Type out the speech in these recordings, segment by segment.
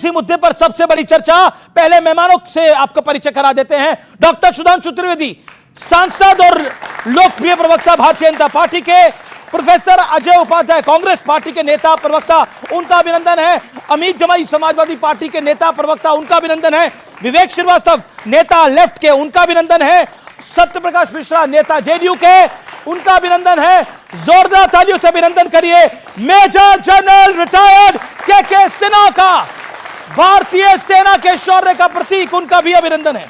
इसी मुद्दे पर सबसे बड़ी चर्चा। पहले मेहमानों से आपका परिचय करा देते हैं। डॉक्टर सुधांशु त्रिवेदी, सांसद और लोकप्रिय प्रवक्ता भारतीय जनता पार्टी के। प्रोफेसर अजय उपाध्याय, कांग्रेस पार्टी के नेता प्रवक्ता, उनका अभिनंदन है। अमित जमाई, समाजवादी पार्टी के नेता प्रवक्ता, उनका अभिनंदन है। विवेक श्रीवास्तव, नेता लेफ्ट के, उनका अभिनंदन है। सत्यप्रकाश मिश्रा, नेता जेडीयू के, उनका अभिनंदन है। जोरदार तालियों से अभिनंदन करिए मेजर जनरल रिटायर्ड के सिन्हा का, भारतीय सेना के शौर्य का प्रतीक, उनका भी अभिनंदन है।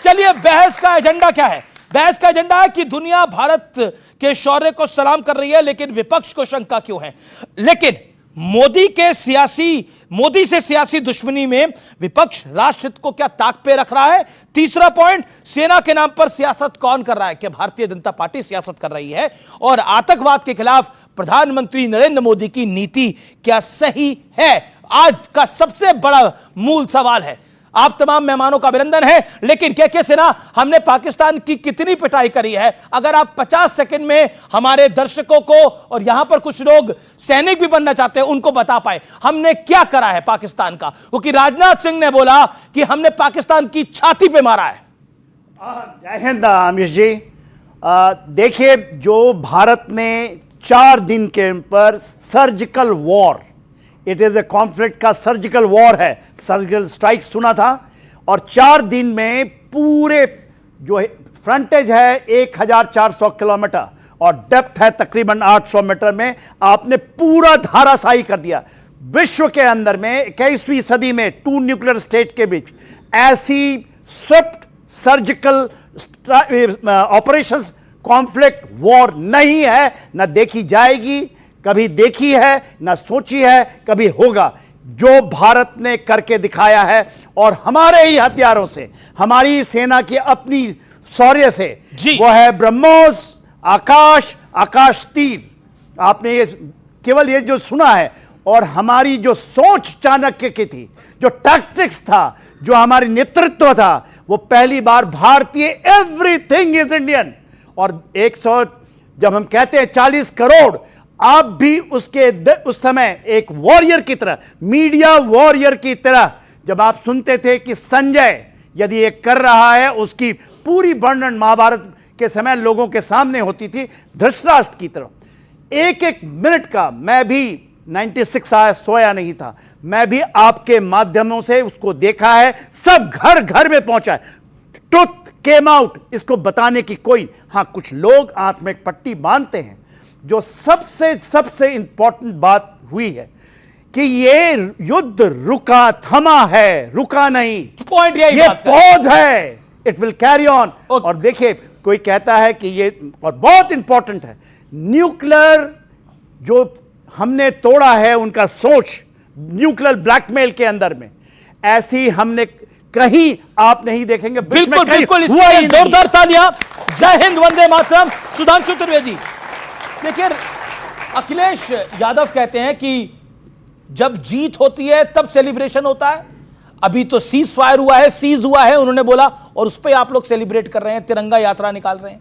चलिए, बहस का एजेंडा क्या है? बहस का एजेंडा है कि दुनिया भारत के शौर्य को सलाम कर रही है, लेकिन विपक्ष को शंका क्यों है? लेकिन मोदी से सियासी दुश्मनी में विपक्ष राष्ट्रहित को क्या ताक पे रख रहा है? तीसरा पॉइंट, सेना के नाम पर सियासत कौन कर रहा है? क्या भारतीय जनता पार्टी सियासत कर रही है? और आतंकवाद के खिलाफ प्रधानमंत्री नरेंद्र मोदी की नीति क्या सही है? आज का सबसे बड़ा मूल सवाल है। आप तमाम मेहमानों का अभिनंदन है। लेकिन के सिन्हा, हमने पाकिस्तान की कितनी पिटाई करी है? अगर आप 50 सेकंड में हमारे दर्शकों को, और यहां पर कुछ लोग सैनिक भी बनना चाहते हैं, उनको बता पाए हमने क्या करा है पाकिस्तान का। क्योंकि राजनाथ सिंह ने बोला कि हमने पाकिस्तान की छाती पे मारा है। जय हिंद अमित जी। देखिए, जो भारत ने 4 दिन के ऊपर surgical war, it is a conflict का सर्जिकल वॉर है, सर्जिकल स्ट्राइक सुना था, और 4 दिन में पूरे जो फ्रंटेज है 1400 किलोमीटर और डेप्थ है तकरीबन 800 मीटर में आपने पूरा धाराशाही कर दिया। विश्व के अंदर में 21वीं सदी में 2 न्यूक्लियर स्टेट के बीच ऐसी Swift surgical operations, conflict war नहीं है, ना देखी जाएगी, कभी देखी है, ना सोची है, कभी होगा। जो भारत ने करके दिखाया है, और हमारे ही हथियारों से, हमारी सेना की अपनी शौर्य से, वो है ब्रह्मोस, आकाश तीर। आपने ये केवल ये जो सुना है, और हमारी जो सोच चाणक्य की थी, जो टैक्टिक्स था, जो हमारी नेतृत्व था, वो पहली बार भारतीय, एवरीथिंग इज इंडियन। और 100, जब हम कहते हैं 40 करोड़, आप भी उस समय एक वॉरियर की तरह, मीडिया वॉरियर की तरह, जब आप सुनते थे कि संजय यदि ये कर रहा है, उसकी पूरी वर्णन महाभारत के समय लोगों के सामने होती थी धृतराष्ट्र की तरह। एक एक मिनट का, मैं भी 96 आया, सोया नहीं था, मैं भी आपके माध्यमों से उसको देखा है, सब घर घर में पहुंचा है। ट्रुथ केम आउट, इसको बताने की कोई, हाँ कुछ लोग आंख में पट्टी बांधते हैं। जो सबसे इंपॉर्टेंट बात हुई है कि ये युद्ध रुका थमा है, रुका नहीं, पॉइंट यही, ये पॉज है, इट विल कैरी ऑन। और देखिए, कोई कहता है कि ये, और बहुत इंपॉर्टेंट है, न्यूक्लियर जो हमने तोड़ा है उनका सोच, न्यूक्लियर ब्लैकमेल के अंदर में, ऐसी हमने कहीं आप नहीं देखेंगे। बिल्कुल बिल्कुल, जोरदार तालियां। जय हिंद, वंदे मातरम। सुधांशु त्रिवेदी, देखिए, अखिलेश यादव कहते हैं कि जब जीत होती है तब सेलिब्रेशन होता है। अभी तो सीज फायर हुआ है, सीज हुआ है, उन्होंने बोला, और उस पर आप लोग सेलिब्रेट कर रहे हैं, तिरंगा यात्रा निकाल रहे हैं।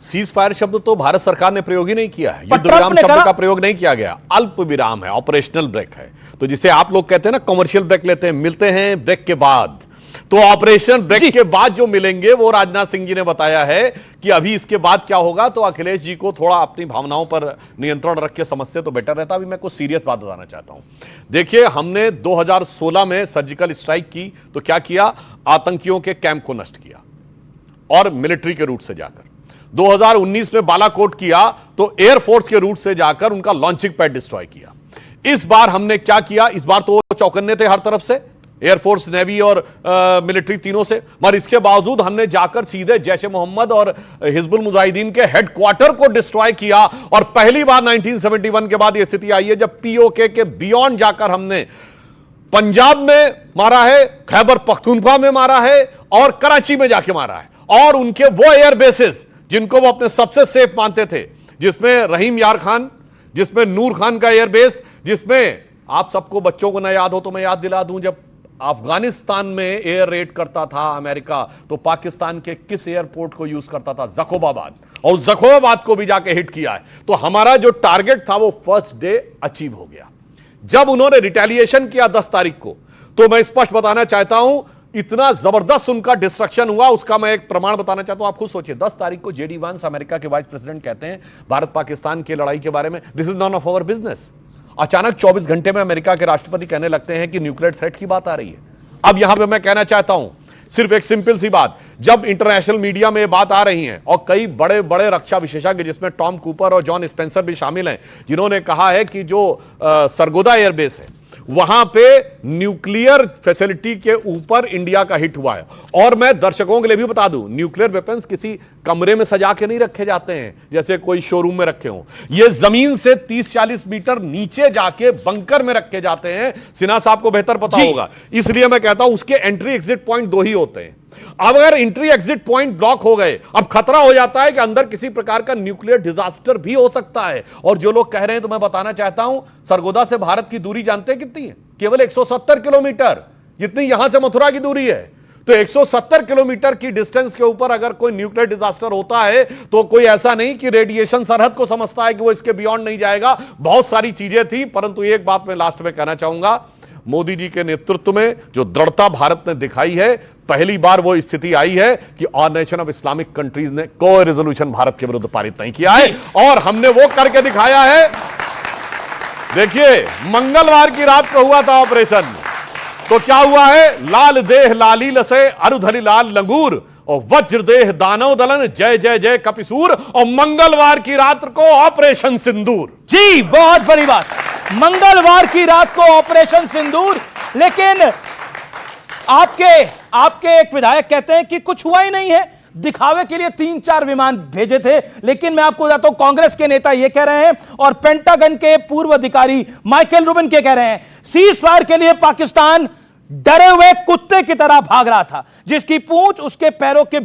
सीज फायर शब्द तो भारत सरकार ने प्रयोग ही नहीं किया है, युद्ध विराम शब्द का प्रयोग नहीं किया गया। अल्प विराम है, ऑपरेशनल ब्रेक है। तो जिसे आप लोग कहते हैं ना, कमर्शियल ब्रेक लेते हैं, मिलते हैं ब्रेक के बाद, तो ऑपरेशन ब्रेक के बाद जो मिलेंगे, वो राजनाथ सिंह जी ने बताया है कि अभी इसके बाद क्या होगा। तो अखिलेश जी को थोड़ा अपनी भावनाओं पर नियंत्रण रख के समझते तो बेटर रहता। अभी मैं कुछ सीरियस बात बताना चाहता हूं। देखिए, हमने 2016 में सर्जिकल स्ट्राइक की, तो क्या किया? आतंकियों के कैंप को नष्ट किया, और मिलिट्री के रूट से जाकर। 2019 में बालाकोट किया, तो एयरफोर्स के रूट से जाकर उनका लॉन्चिंग पैड डिस्ट्रॉय किया। इस बार हमने क्या किया? इस बार तो चौकन्ने थे हर तरफ से, एयरफोर्स, नेवी और मिलिट्री तीनों से, मगर इसके बावजूद हमने जाकर सीधे जैश ए मोहम्मद और हिजबुल मुजाहिदीन के हेडक्वार्टर को डिस्ट्रॉय किया। और पहली बार 1971 के बाद यह स्थिति आई है जब पीओके के बियॉन्ड जाकर हमने पंजाब में मारा है, खैबर पख्तूनख्वा में मारा है, और कराची में जाके मारा है। और उनके वो एयर बेसेस जिनको वो अपने सबसे सेफ मानते थे, जिसमें रहीम यार खान, जिसमें नूर खान का एयरबेस, जिसमें आप सबको, बच्चों को न याद हो तो मैं याद दिला दूं, जब अफगानिस्तान में एयर रेड करता था अमेरिका, तो पाकिस्तान के किस एयरपोर्ट को यूज करता था? जकोबाबाद, और जकोबाबाद को भी जाके हिट किया है। तो हमारा जो टारगेट था वो फर्स्ट डे अचीव हो गया। जब उन्होंने रिटेलिएशन किया 10 तारीख को, तो मैं स्पष्ट बताना चाहता हूं, इतना जबरदस्त उनका डिस्ट्रक्शन हुआ, उसका मैं एक प्रमाण बताना चाहता हूं। आप खुद सोचिए, 10 तारीख को जेडी वांस अमेरिका के वाइस प्रेसिडेंट कहते हैं भारत पाकिस्तान की लड़ाई के बारे में, this is none of our business. अचानक 24 घंटे में अमेरिका के राष्ट्रपति कहने लगते हैं कि न्यूक्लियर थ्रेट की बात आ रही है। अब यहां पे मैं कहना चाहता हूं सिर्फ एक सिंपल सी बात, जब इंटरनेशनल मीडिया में बात आ रही है और कई बड़े बड़े रक्षा विशेषज्ञ जिसमें टॉम कूपर और जॉन स्पेंसर भी शामिल हैं, जिन्होंने कहा है कि जो सरगोदा एयरबेस है वहां पे न्यूक्लियर फैसिलिटी के ऊपर इंडिया का हिट हुआ है। और मैं दर्शकों के लिए भी बता दूं, न्यूक्लियर वेपन्स किसी कमरे में सजा के नहीं रखे जाते हैं जैसे कोई शोरूम में रखे हों, ये जमीन से 30-40 मीटर नीचे जाके बंकर में रखे जाते हैं। सिन्हा साहब को बेहतर पता होगा, इसलिए मैं कहता हूं उसके एंट्री एग्जिट पॉइंट 2 ही होते हैं। अब अगर एंट्री एग्जिट पॉइंट ब्लॉक हो गए, अब खतरा हो जाता है कि अंदर किसी प्रकार का न्यूक्लियर डिजास्टर भी हो सकता है। और जो लोग कह रहे हैं, तो मैं बताना चाहता हूं, सरगोदा से भारत की दूरी जानते हैं कितनी है? केवल 170 किलोमीटर, जितनी यहां से मथुरा की दूरी है। तो 170 किलोमीटर की डिस्टेंस के ऊपर अगर कोई न्यूक्लियर डिजास्टर होता है, तो कोई ऐसा नहीं कि रेडिएशन सरहद को समझता है कि वो इसके बियॉन्ड नहीं जाएगा। बहुत सारी चीजें थी, परंतु एक बात मैं लास्ट में कहना चाहूंगा, मोदी जी के नेतृत्व में जो दृढ़ता भारत ने दिखाई है, पहली बार वो स्थिति आई है कि ऑर्गेनाइजेशन ऑफ इस्लामिक कंट्रीज ने कोई रेजोल्यूशन भारत के विरुद्ध पारित नहीं किया है, और हमने वो करके दिखाया है। देखिए, मंगलवार की रात को हुआ था ऑपरेशन, तो क्या हुआ है? लाल देह लाली लसे अरुधली लाल लंगूर और वज्र देह दानव दलन, जय जय जय कपिसूर, और मंगलवार की रात को ऑपरेशन सिंदूर। जी, बहुत बड़ी बात, मंगलवार की रात को ऑपरेशन सिंदूर। लेकिन आपके एक विधायक कहते हैं कि कुछ हुआ ही नहीं है, दिखावे के लिए 3-4 विमान भेजे थे। लेकिन मैं आपको बताता हूं, कांग्रेस के नेता ये कह रहे हैं और पेंटागन के पूर्व अधिकारी माइकल रूबिन के कह रहे हैं, सीज फायर के लिए पाकिस्तान डरे हुए कुत्ते की तरह भाग रहा था, जिसकी पूंछ उसके पैरों के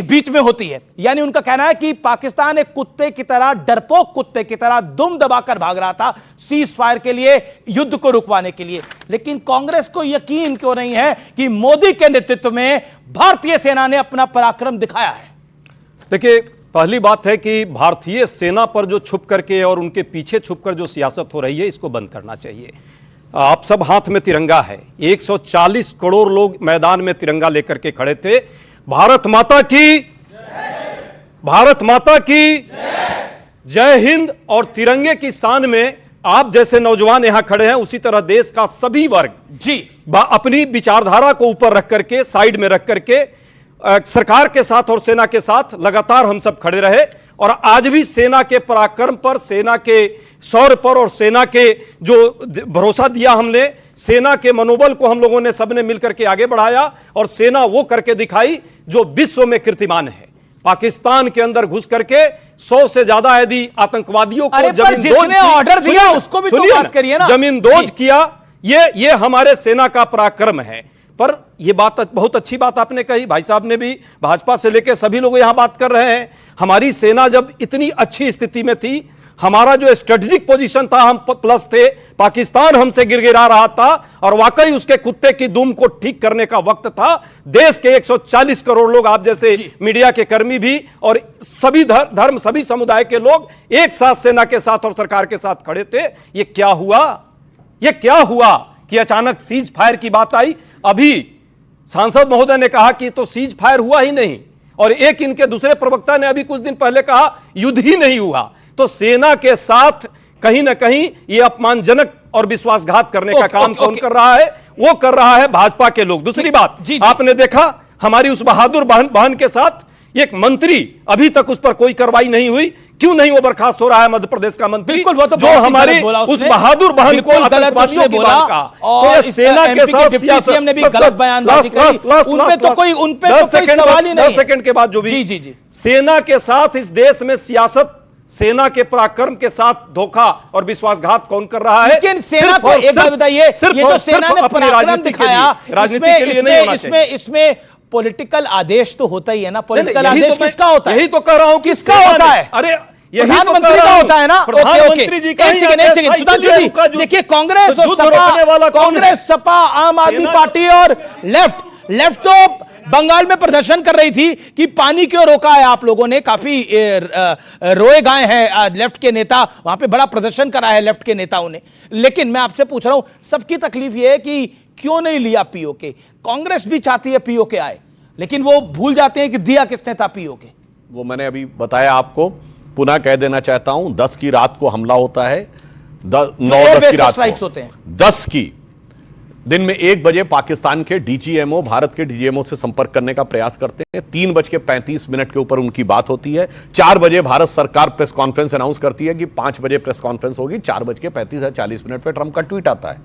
बीच में होती है। यानी उनका कहना है कि पाकिस्तान एक कुत्ते की तरह, डरपोक कुत्ते की तरह दुम दबाकर भाग रहा था सीज फायर के लिए, युद्ध को रुकवाने के लिए। लेकिन कांग्रेस को यकीन क्यों नहीं है कि मोदी के नेतृत्व में भारतीय सेना ने अपना पराक्रम दिखाया है? देखिए, पहली बात है कि भारतीय सेना पर जो छुप करके और उनके पीछे छुपकर जो सियासत हो रही है, इसको बंद करना चाहिए। आप सब हाथ में तिरंगा है, 140 करोड़ लोग मैदान में तिरंगा लेकर के खड़े थे। भारत माता की, भारत माता की जय हिंद। और तिरंगे की शान में आप जैसे नौजवान यहां खड़े हैं, उसी तरह देश का सभी वर्ग जी अपनी विचारधारा को ऊपर रख करके, साइड में रख करके सरकार के साथ और सेना के साथ लगातार हम सब खड़े रहे। और आज भी सेना के पराक्रम पर, सेना के शौर्य पर और सेना के जो भरोसा दिया हमने, सेना के मनोबल को हम लोगों ने सबने मिलकर के आगे बढ़ाया और सेना वो करके दिखाई जो विश्व में कीर्तिमान है। पाकिस्तान के अंदर घुस करके 100 से ज्यादा यदि आतंकवादियों को जिसने ऑर्डर दिया उसको भी तो बात करिए ना, जमीन दोज किया, ये हमारे सेना का पराक्रम है। पर यह बात बहुत अच्छी बात आपने कही, भाई साहब ने भी, भाजपा से लेकर सभी लोग यहां बात कर रहे हैं। हमारी सेना जब इतनी अच्छी स्थिति में थी, हमारा जो स्ट्रेटेजिक पोजीशन था, हम प्लस थे, पाकिस्तान हमसे गिरगिरा रहा था और वाकई उसके कुत्ते की दुम को ठीक करने का वक्त था। देश के 140 करोड़ लोग, आप जैसे मीडिया के कर्मी भी और सभी धर्म, सभी समुदाय के लोग एक साथ सेना के साथ और सरकार के साथ खड़े थे। ये क्या हुआ कि अचानक सीज फायर की बात आई? अभी सांसद महोदय ने कहा कि तो सीज फायर हुआ ही नहीं, और एक इनके दूसरे प्रवक्ता ने अभी कुछ दिन पहले कहा युद्ध ही नहीं हुआ। तो सेना के साथ कहीं ना कहीं ये अपमानजनक और विश्वासघात करने का काम कौन कर रहा है? वो कर रहा है भाजपा के लोग। दूसरी बात, आपने देखा हमारी उस बहादुर बहन के साथ एक मंत्री, अभी तक उस पर कोई कार्रवाई नहीं हुई। क्यों नहीं वो बर्खास्त हो रहा है मध्य प्रदेश का मंत्री? बिल्कुल, वो तो जो हमारी उस बहादुर बहन को आतंकवादियों की बात का, और सेना के साथ सियासत ने भी गलत बयानबाजी करी, उन पे तो कोई सवाल ही नहीं। 10 सेकंड के बाद जो भी जी सेना के साथ इस देश में सियासत, सेना के पराक्रम के साथ धोखा और विश्वासघात कौन कर रहा है? लेकिन सेना को एक बात बताइए, ये तो सेना ने पराक्रम दिखाया, राजनीति के लिए नहीं होना चाहिए। इसमें पॉलिटिकल आदेश तो होता ही है ना। पॉलिटिकल आदेश किसका होता है? यही तो कह रहा हूं, किसका होता है? अरे प्रधानमंत्री का होता है ना। प्रधानमंत्री जी का, सुधांशु जी देखिए, कांग्रेस और सपा, आम आदमी पार्टी और लेफ्ट तो बंगाल में प्रदर्शन कर रही थी कि पानी क्यों रोका है आप लोगों ने, काफी रोए गाए हैं लेफ्ट के नेता, वहां पे बड़ा प्रदर्शन करा है लेफ्ट के नेताओं ने। लेकिन मैं आपसे पूछ रहा हूं, सबकी तकलीफ यह है कि क्यों नहीं लिया पीओके। कांग्रेस भी चाहती है पीओके आए, लेकिन वो भूल जाते हैं कि दिया किसने था पीओके। वो मैंने अभी बताया आपको, पुनः कह देना चाहता हूं, 10 की रात को हमला होता है, 9-10 की रात को होते हैं, 10 की दिन में 1 बजे पाकिस्तान के डीजीएमओ भारत के डीजीएमओ से संपर्क करने का प्रयास करते हैं। 3:35 के ऊपर उनकी बात होती है। 4 बजे भारत सरकार प्रेस कॉन्फ्रेंस अनाउंस करती है कि 5 बजे प्रेस कॉन्फ्रेंस होगी। 4:35 पे ट्रंप का ट्वीट आता है।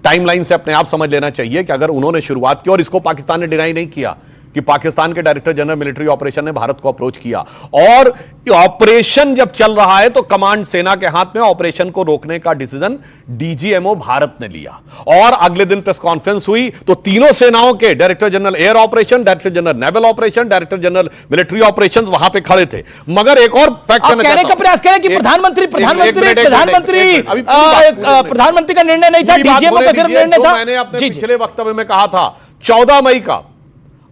टाइमलाइन से अपने आप समझ लेना चाहिए कि अगर उन्होंने शुरुआत की, और इसको पाकिस्तान ने डिनाई नहीं किया कि पाकिस्तान के डायरेक्टर जनरल मिलिट्री ऑपरेशन ने भारत को अप्रोच किया, और ऑपरेशन जब चल रहा है तो कमांड सेना के हाथ में, ऑपरेशन को रोकने का डिसीजन डीजीएमओ भारत ने लिया। और अगले दिन प्रेस कॉन्फ्रेंस हुई तो तीनों सेनाओं के director general air operation, director general naval operation, director general military operation वहां पे खड़े थे। मगर एक और फैक्ट कहने का प्रयास करें कि प्रधानमंत्री का निर्णय नहीं था, डीजीएमओ का सिर्फ निर्णय था। मैंने अपने पिछले वक्तव्य में कहा था 14 मई का,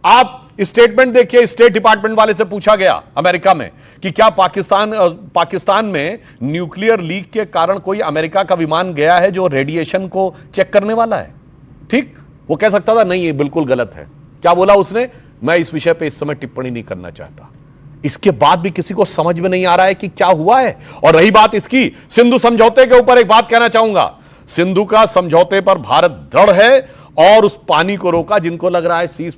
आप स्टेटमेंट देखिए, स्टेट डिपार्टमेंट वाले से पूछा गया अमेरिका में कि क्या पाकिस्तान में न्यूक्लियर लीक के कारण कोई अमेरिका का विमान गया है जो रेडिएशन को चेक करने वाला है। ठीक, वो कह सकता था नहीं ये बिल्कुल गलत है। क्या बोला उसने, मैं इस विषय पे इस समय टिप्पणी नहीं करना चाहता। इसके बाद भी किसी को समझ में नहीं आ रहा है कि क्या हुआ है। और रही बात इसकी सिंधु समझौते के ऊपर, एक बात कहना चाहूंगा, सिंधु का समझौते पर भारत दृढ़ है और उस पानी को रोका। जिनको लग रहा है सीज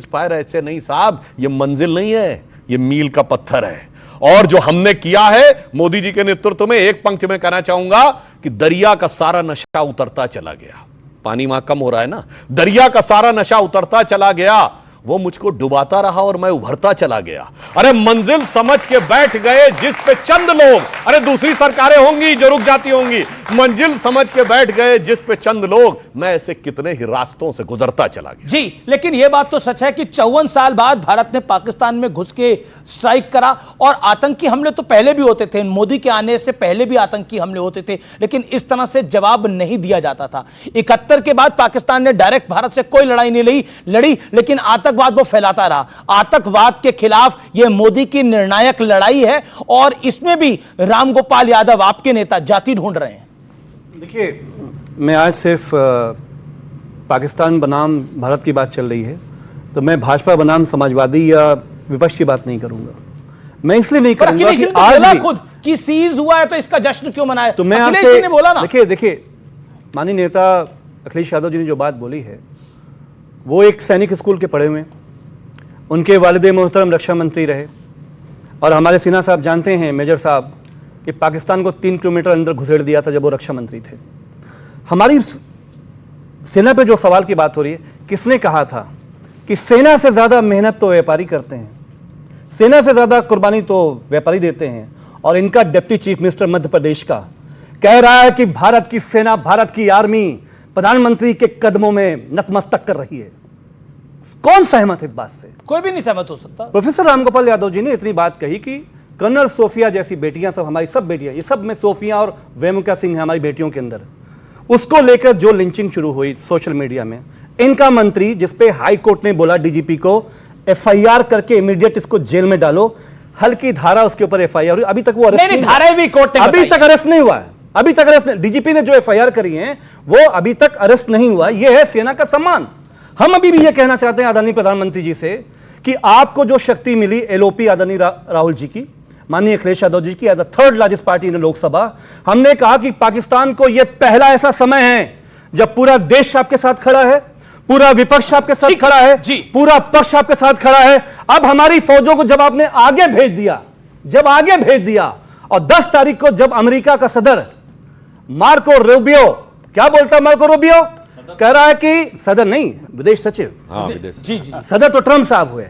फायर, ऐसे नहीं साहब, ये मंजिल नहीं है, ये मील का पत्थर है। और जो हमने किया है मोदी जी के नेतृत्व में, एक पंक्ति में कहना चाहूंगा कि दरिया का सारा नशा उतरता चला गया। पानी वहां कम हो रहा है ना, दरिया का सारा नशा उतरता चला गया। वो मुझको डुबाता रहा और मैं उभरता चला गया। अरे मंजिल समझ के बैठ गए जिस पे चंद लोग, अरे दूसरी सरकारें होंगी जो रुक जाती होंगी, मंजिल समझ के बैठ गए जिस पे चंद लोग, मैं ऐसे कितने ही रास्तों से गुजरता चला गया। जी, लेकिन यह बात तो सच है कि 54 साल बाद भारत ने पाकिस्तान में घुस के स्ट्राइक करा। और आतंकी हमले तो पहले भी होते थे, मोदी के आने से पहले भी आतंकी हमले होते थे, लेकिन इस तरह से जवाब नहीं दिया जाता था। 71 के बाद पाकिस्तान ने डायरेक्ट भारत से कोई लड़ाई नहीं लड़ी, लेकिन आतंकवाद वो फैलाता रहा। आतंकवाद के खिलाफ यह मोदी की निर्णायक लड़ाई है, और इसमें भी रामगोपाल यादव आपके नेता जाति ढूंढ रहे हैं। देखिए, मैं आज सिर्फ पाकिस्तान बनाम भारत की बात चल रही है, तो मैं भाजपा बनाम समाजवादी या विपक्ष की बात नहीं करूंगा। मैं इसलिए नहीं करूंगा कि आज खुद कि सीज हुआ है तो इसका जश्न क्यों मनाया, तो मैं अखिलेश जी ने बोला ना। देखिए माननीय नेता अखिलेश यादव जी ने जो बात बोली है, वो एक सैनिक स्कूल के पढ़े हुए, उनके वालिद मोहतरम रक्षा मंत्री रहे, और हमारे सिन्हा साहब जानते हैं, मेजर साहब, कि पाकिस्तान को 3 किलोमीटर अंदर घुसेड़ दिया था जब वो रक्षा मंत्री थे। हमारी सेना पे जो सवाल की बात हो रही है, किसने कहा था कि सेना से ज़्यादा मेहनत तो व्यापारी करते हैं, सेना से ज़्यादा कुर्बानी तो व्यापारी देते हैं। और इनका deputy chief minister Madhya Pradesh का कह रहा है कि भारत की सेना, भारत की आर्मी प्रधानमंत्री के कदमों में नतमस्तक कर रही है। कौन सहमत है इस बात से? कोई भी नहीं सहमत हो सकता। प्रोफेसर रामगोपाल यादव जी ने इतनी बात कही कि कर्नल सोफिया जैसी बेटियां, सब हमारी सब बेटियां, ये सब में सोफिया और वेमुका सिंह है हमारी बेटियों के अंदर, उसको लेकर जो लिंचिंग शुरू हुई सोशल मीडिया में, इनका मंत्री जिसपे हाई कोर्ट ने बोला डीजीपी को एफआईआर करके इमीडिएट इसको जेल में डालो, हल्की धारा उसके ऊपर एफआईआर, अभी तक वो अरेस्ट नहीं, धारा भी कोर्ट ने अभी तक अरेस्ट नहीं हुआ है। अभी तक अरेस्ट, डीजीपी ने जो एफआईआर करी है वो अभी तक अरेस्ट नहीं हुआ। यह है सेना का सम्मान। हम अभी भी यह कहना चाहते हैं आदरणीय प्रधानमंत्री जी से कि आपको जो शक्ति मिली एलओपी आदरणीय राहुल जी की, माननीय अखिलेश यादव जी की, as the 3rd largest party in Lok Sabha, हमने कहा कि पाकिस्तान को यह पहला ऐसा समय है जब पूरा देश आपके साथ खड़ा है, पूरा विपक्ष आपके साथ खड़ा है, पूरा पक्ष आपके साथ खड़ा है। अब हमारी फौजों को जब आपने आगे भेज दिया, और 10 तारीख को जब अमेरिका का सदर मार्को रूबियो, क्या बोलता है मार्को रूबियो, कह रहा है कि सदर नहीं, विदेश सचिव, जी, सदर तो ट्रंप साहब हुए,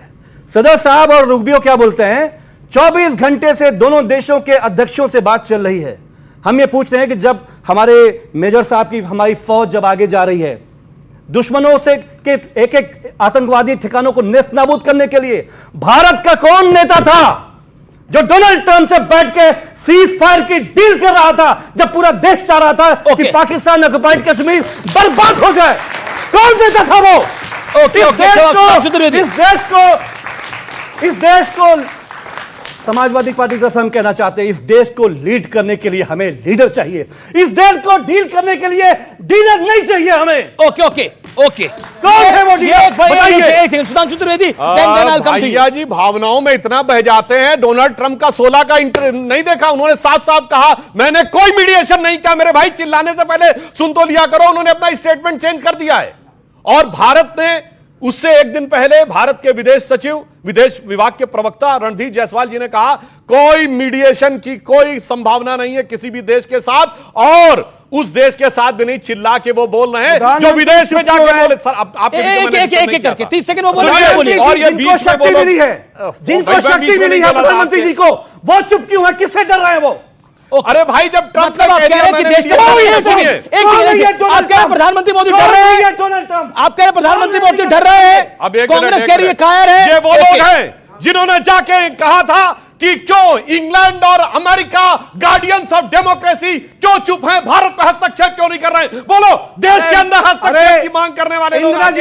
सदर साहब और रूबियो क्या बोलते हैं, 24 घंटे से दोनों देशों के अध्यक्षों से बात चल रही है। हम ये पूछ रहे हैं कि जब हमारे मेजर साहब की हमारी फौज जब आगे जा रही है, दुश्मनों से के एक आतंकवादी ठिकानों को नेस्त नाबूद करने के लिए, भारत का कौन नेता था जो डोनाल्ड ट्रंप से बैठ के सीज फायर की डील कर रहा था, जब पूरा देश चाह रहा था कि पाकिस्तान ऑक्युपाइड कश्मीर बर्बाद हो जाए? कौन नेता था वो? Okay, okay, Sudhanshu Chaturvedi. इस देश को समाजवादी पार्टी की तरफ से हम कहना चाहते हैं, इस देश को लीड करने के लिए हमें लीडर चाहिए, इस देश को डील करने के लिए डीलर नहीं चाहिए हमें। ओके ओके ओके, कौन है वो डीलर? बताइए। सुधांशु चतुर्वेदी, भैया जी भावनाओं में इतना बह जाते हैं। डोनाल्ड ट्रंप का 16 का नहीं देखा, उन्होंने साफ साफ कहा मैंने कोई मीडिएशन नहीं किया। मेरे भाई चिल्लाने से पहले सुन तो लिया करो, उन्होंने अपना स्टेटमेंट चेंज कर दिया है। और भारत ने उससे एक दिन पहले भारत के विदेश सचिव, विदेश विभाग के प्रवक्ता रणधीर जायसवाल जी ने कहा कोई मीडिएशन की कोई संभावना नहीं है किसी भी देश के साथ, और उस देश के साथ भी नहीं। चिल्ला के वो बोल रहे हैं जो विदेश में जाके बोले। सर आप एक करके 30 सेकंड में बोलिए। और ये बीच में बोलो, जिनको शक्ति मिली है प्रधानमंत्री जी को, वो चुप क्यों है? किससे डर रहे हैं वो? अरे भाई जब ट्रंप मतलब आप कह रहे हैं कि देश के आप कह रहे प्रधानमंत्री मोदी डर रहे हैं, डोनाल्ड ट्रंप आप कह रहे प्रधानमंत्री मोदी डर रहे हैं, कांग्रेस कह रही है कायर है। ये वो लोग हैं जिन्होंने जाके कहा था कि क्यों इंग्लैंड और अमेरिका गार्डियंस ऑफ डेमोक्रेसी क्यों चुप हैं, भारत में हस्तक्षेप क्यों नहीं कर रहे हैं? बोलो, देश के अंदर हस्तक्षेप की मांग करने वाले लोग आज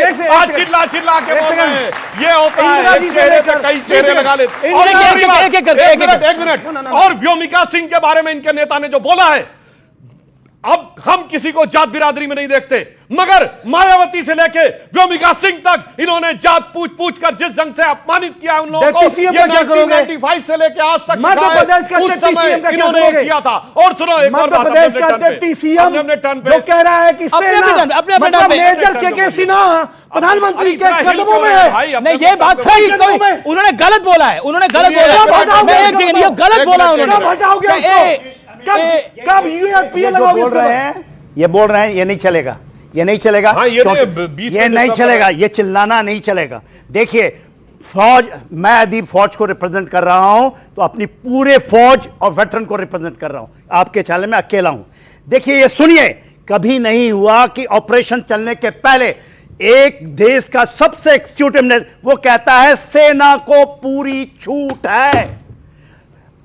चिल्ला चिल्ला के बोल रहे हैं। ये होता है एक चेहरे पे कई चेहरे लगा लेते। एक मिनट, और व्योमिका सिंह के बारे में इनके नेता ने जो बोला है, अब हम किसी को जात बिरादरी में नहीं देखते, मगर मायावती से लेके व्योमिका सिंह तक इन्होंने जात पूछ पूछ कर जिस ढंग से अपमानित किया उन लोगों को, ये 1995 से लेके आज तक उस समय इन्होंने किया था। और सुनो एक और बात, हमने टर्न पे जो कह रहा है कि अपने मेजर के सिन्हा प्रधानमंत्री के कदमों में है। नहीं, ये बात उन्होंने गलत बोला है, उन्होंने गलत बोला। मैं एक सेकंड, ये गलत बोला उन्होंने। कब यूएपीए बोल रहे हैं, ये बोल रहे हैं ये नहीं चलेगा, ये नहीं चलेगा, ये नहीं चलेगा, ये चिल्लाना नहीं चलेगा। देखिए फौज, मैं यदि फौज को रिप्रेजेंट कर रहा हूं तो अपनी पूरे फौज और वेटरन को रिप्रेजेंट कर रहा हूं। आपके चैनल में अकेला हूं। देखिए ये सुनिए, कभी नहीं हुआ कि ऑपरेशन चलने के पहले एक देश का सबसे एग्जीक्यूटिव वो कहता है सेना को पूरी छूट है,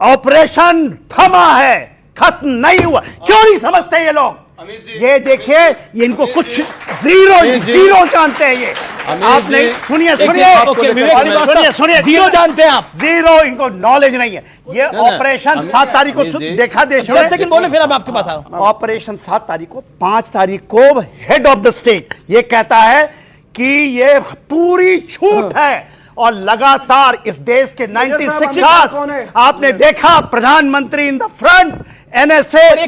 ऑपरेशन थमा है, खत्म नहीं हुआ। क्यों नहीं समझते ये लोग? ये देखिए, ये इनको कुछ जीरो जानते हैं। ये आपने सुनिए जीरो जानते हैं आप, जीरो, इनको नॉलेज नहीं है। ये ऑपरेशन 7 तारीख को देखा देश में। 10 सेकंड बोले फिर अब आपके पास आ रहा हूं। ऑपरेशन 7 तारीख को, 5 तारीख को हेड ऑफ द स्टेट ये कहता है कि ये पूरी छूट है, और लगातार इस देश के 96 साल आपने देखा प्रधानमंत्री इन द फ्रंट, एनएसए।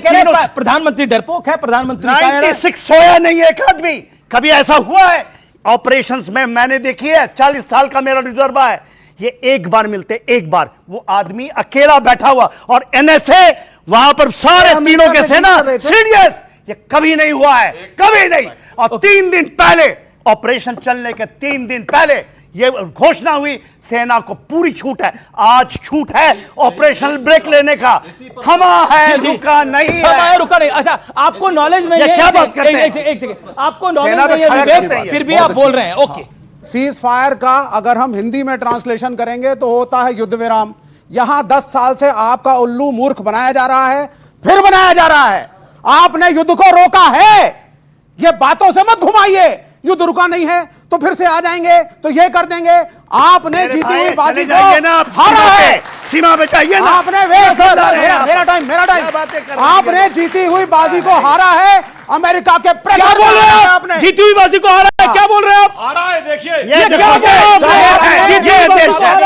प्रधानमंत्री डरपोक है, प्रधानमंत्री 96 सोया नहीं है एक आदमी। कभी ऐसा हुआ है ऑपरेशंस में? मैंने देखी है, 40 साल का मेरा रिजर्वा है, ये एक बार मिलते, एक बार वो आदमी अकेला बैठा हुआ, और एनएसए वहां पर सारे तीनों के सेना सीडीएस। ये कभी नहीं हुआ है, कभी नहीं। और 3 दिन पहले, ऑपरेशन चलने के 3 दिन पहले ये घोषणा हुई सेना को पूरी छूट है। आज छूट है ऑपरेशनल ब्रेक लेने का, थमा है, रुका नहीं है। रुका नहीं। अच्छा, आपको नॉलेज नहीं है, क्या बात करते हैं? एक सेकंड, आपको नॉलेज नहीं है विवेक, फिर भी आप बोल रहे हैं। ओके, सीज फायर का अगर हम हिंदी में ट्रांसलेशन करेंगे तो होता है युद्ध विराम। यहां 10 साल से आपका उल्लू मूर्ख बनाया जा रहा है, फिर बनाया जा रहा है। आपने युद्ध को रोका है, ये बातों से मत घुमाइए। युद्ध रुका नहीं है तो फिर से आ जाएंगे तो ये कर देंगे। आपने जीती हुई बाजी को हारा है, सीमा पे चाहिए ना। आपने मेरा टाइम आपने जीती हुई बाजी को हारा है। अमेरिका के क्या बोल रहे हैं आपने? जीती हुई बाजी को हारा है, क्या बोल रहे हैं आप? हारा है, देखिए ये क्या बोल रहे हैं?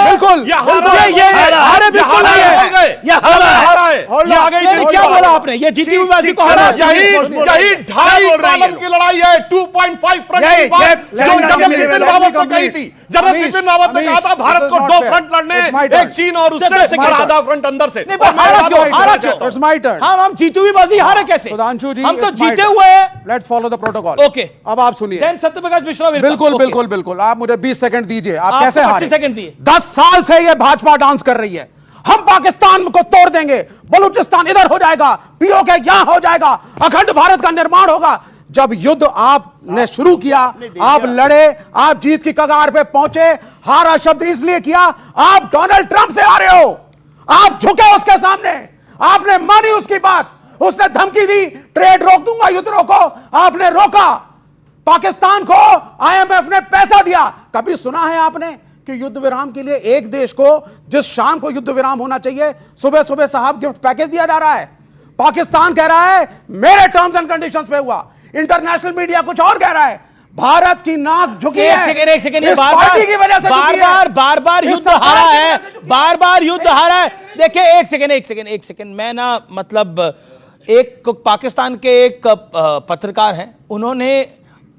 बिल्कुल ये हारे बिल्कुल नहीं है, ये हारा है। ये आगे क्या बोला आपने? ये जीती हुई बाजी को हारा। यही 2.5 कॉलम की लड़ाई है, 2.5 फ्रंट की बात जो जनरल बिपिन रावत ने कही थी। जनरल बिपिन रावत ने कहा था भारत को 2 फ्रंट लड़ने, एक चीन और उससे और आधा फ्रंट अंदर से। हारा क्यों? It's my turn. हम जीती हुई बाजी हारे कैसे? सुधांशु जी, हम तो जीते हुए हैं। Let's follow the protocol. Okay, अब आप सुनिए। सत्यप्रकाश मिश्रा, बिल्कुल आप मुझे 20 सेकंड दीजिए। आप कैसे हारे? 25 सेकंड दिए। 10 साल से ये भाजपा डांस कर रही है, हम पाकिस्तान को तोड़ देंगे, बलूचिस्तान इधर हो जाएगा, पीओके यहां हो जाएगा, अखंड भारत का निर्माण होगा। जब युद्ध आपने शुरू किया, आप लड़े, आप जीत की कगार पे पहुंचे। हारा शब्द इसलिए किया, आप डोनाल्ड ट्रंप से हारे हो, आप झुके उसके सामने, आपने मानी उसकी बात। उसने धमकी दी, ट्रेड रोक दूंगा, युद्ध रोको, आपने रोका। पाकिस्तान को आईएमएफ ने पैसा दिया। कभी सुना है आपने कि युद्ध विराम के लिए एक देश को, जिस शाम को युद्ध विराम होना चाहिए, सुबह सुबह साहब गिफ्ट पैकेज दिया जा रहा है? पाकिस्तान कह रहा है मेरे टर्म्स एंड कंडीशंस पे हुआ, इंटरनेशनल मीडिया कुछ और कह रहा है। भारत की नाक झुकी है। एक सेकंड इस पार्टी की वजह से झुकी है। बार युद्ध हारा है, बार युद्ध हारा है। देखिए एक सेकंड मैं ना, मतलब एक पाकिस्तान के एक पत्रकार हैं, उन्होंने,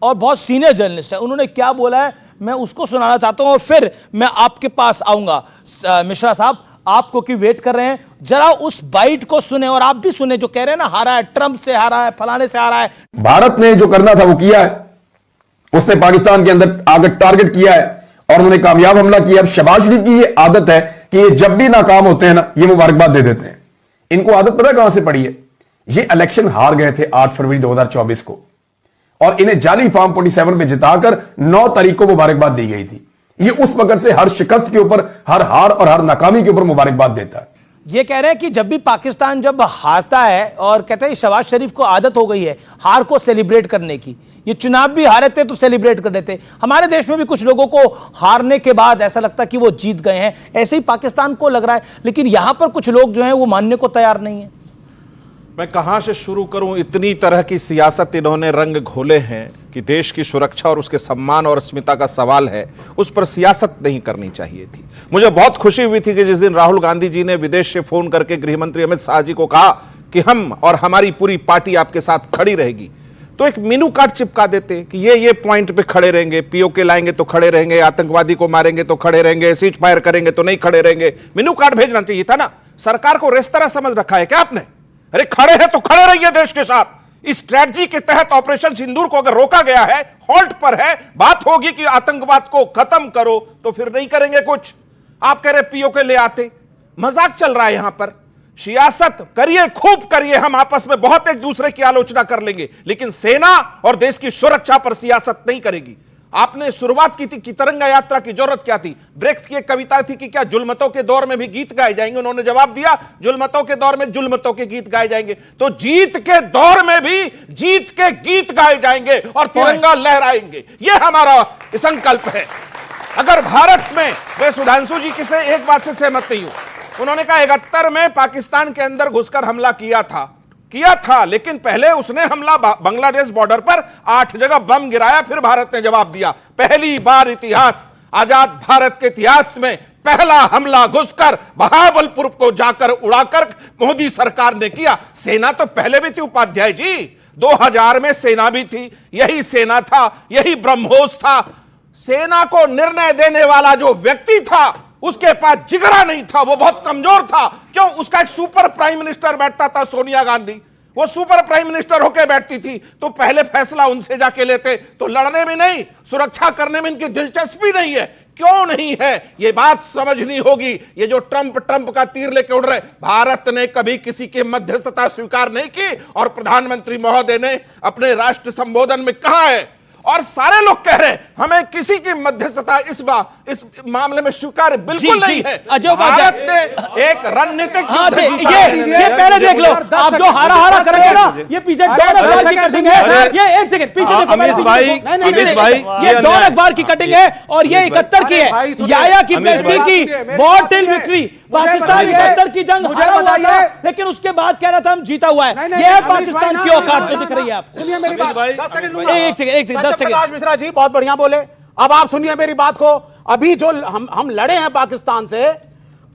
और बहुत सीनियर जर्नलिस्ट है, उन्होंने क्या बोला है मैं उसको सुनाना चाहता हूं और फिर मैं आपके पास आऊंगा। मिश्रा साहब, आपको की वेट कर रहे हैं, जरा उस बाइट को सुने और आप भी सुने जो कह रहे हैं ना, हारा है, ट्रंप से हारा है, फलाने से हारा है। भारत ने जो करना था वो किया है, उसने पाकिस्तान के अंदर आकर टारगेट किया है और उन्होंने कामयाब हमला किया। अब शहबाज शरीफ की ये आदत है कि ये जब भी नाकाम होते हैं ना, ये मुबारकबाद दे देते हैं। इनको आदत पता कहां से पड़ी है? ये इलेक्शन हार गए थे 8 फरवरी 2024 को और इन्हें जाली फॉर्म 47 में जिताकर 9 तारीख को मुबारकबाद दी गई थी। ये उस वक्त से हर शिकस्त के ऊपर, हर हार और हर नाकामी के ऊपर मुबारकबाद देता है। ये कह रहे हैं कि जब भी पाकिस्तान जब हारता है, और कहते हैं शहबाज शरीफ को आदत हो गई है हार को सेलिब्रेट करने की, ये चुनाव भी हारे थे तो सेलिब्रेट कर देते। हमारे देश में भी कुछ लोगों को हारने के बाद ऐसा लगता कि वो जीत गए हैं, ऐसे ही पाकिस्तान को लग रहा है, लेकिन यहां पर कुछ लोग जो हैं वो मानने को तैयार नहीं है। मैं कहां से शुरू करूं? इतनी तरह की सियासत इन्होंने रंग घोले हैं कि देश की सुरक्षा और उसके सम्मान और अस्मिता का सवाल है, उस पर सियासत नहीं करनी चाहिए थी। मुझे बहुत खुशी हुई थी कि जिस दिन राहुल गांधी जी ने विदेश से फोन करके गृह मंत्री अमित शाह जी को कहा कि हम और हमारी पूरी पार्टी आपके साथ खड़ी रहेगी, तो एक मेनू कार्ड चिपका देते कि ये पॉइंट पे खड़े रहेंगे, पीओके लाएंगे तो खड़े रहेंगे, आतंकवादी को मारेंगे तो खड़े रहेंगे, सीज फायर करेंगे तो नहीं खड़े रहेंगे। मेनू कार्ड भेजना चाहिए था ना। सरकार को रेस्तरा समझ रखा है क्या आपने? अरे खड़े हैं तो खड़े रहिए देश के साथ। इस स्ट्रेटजी के तहत ऑपरेशन सिंदूर को अगर रोका गया है, हॉल्ट पर है, बात होगी कि आतंकवाद को खत्म करो, तो फिर नहीं करेंगे कुछ। आप कह रहे पीओके ले आते, मजाक चल रहा है यहां पर। सियासत करिए, खूब करिए, हम आपस में बहुत एक दूसरे की आलोचना कर लेंगे, लेकिन सेना और देश की सुरक्षा पर सियासत नहीं करेगी। आपने शुरुआत की थी कि तिरंगा यात्रा की जरूरत क्या थी? ब्रेख्त की एक कविता थी कि क्या जुल्मतों के दौर में भी गीत गाए जाएंगे? उन्होंने जवाब दिया जुल्मतों के दौर में जुल्मतों के गीत गाए जाएंगे। तो जीत के दौर में भी जीत के गीत गाए जाएंगे और तिरंगा लहराएंगे, यह हमारा संकल्प है। अगर भारत में, मैं सुधांशु जी की से एक बात से सहमत नहीं हूं। उन्होंने कहा 71 में पाकिस्तान के अंदर घुसकर हमला किया था, लेकिन पहले उसने हमला बांग्लादेश बॉर्डर पर 8 जगह बम गिराया, फिर भारत ने जवाब दिया। पहली बार इतिहास, आजाद भारत के इतिहास में पहला हमला घुसकर बहावलपुर को जाकर उड़ाकर मोदी सरकार ने किया। सेना तो पहले भी थी उपाध्याय जी, 2000 में सेना भी थी, यही सेना था, यही ब्रह्मोस था। सेना को निर्णय देने वाला जो व्यक्ति था उसके पास जिगरा नहीं था, वो बहुत कमजोर था। क्यों? उसका एक सुपर प्राइम मिनिस्टर बैठता था, सोनिया गांधी, वो सुपर प्राइम मिनिस्टर होकर बैठती थी, तो पहले फैसला उनसे जाके लेते। तो लड़ने में नहीं, सुरक्षा करने में इनकी दिलचस्पी नहीं है। क्यों नहीं है? ये बात समझनी होगी। ये जो ट्रंप का तीर लेके उड़ रहे, भारत ने कभी किसी की मध्यस्थता स्वीकार नहीं की, और प्रधानमंत्री महोदय ने अपने राष्ट्र संबोधन में कहा है, और सारे लोग कह रहे हैं हमें किसी की मध्यस्थता इस मामले में स्वीकार बिल्कुल नहीं है। भारत ने एक रणनीतिक ये पहले देख लो, आप जो हारा करेंगे ना, ये पीछे डॉन अखबार की कटिंग है। ये एक सेकंड पीछे देखो, ये डॉन अखबार की कटिंग है और ये 71 की है, याया की बेइज्जती की, वॉर टिल विक्ट्री। पाकिस्तान 71 की जंग हारा हुआ था, लेकिन उसके बाद कह रहा था हम जीता हुआ है। ये पाकिस्तान की औकात जो दिख रही है। आप सुनिए मेरी बात, 10 सेकंड लूंगा। एक सेकंड प्रकाश मिश्रा जी बहुत बढ़िया बोले। अब आप सुनिए मेरी बात को। अभी जो हम लड़े हैं पाकिस्तान से,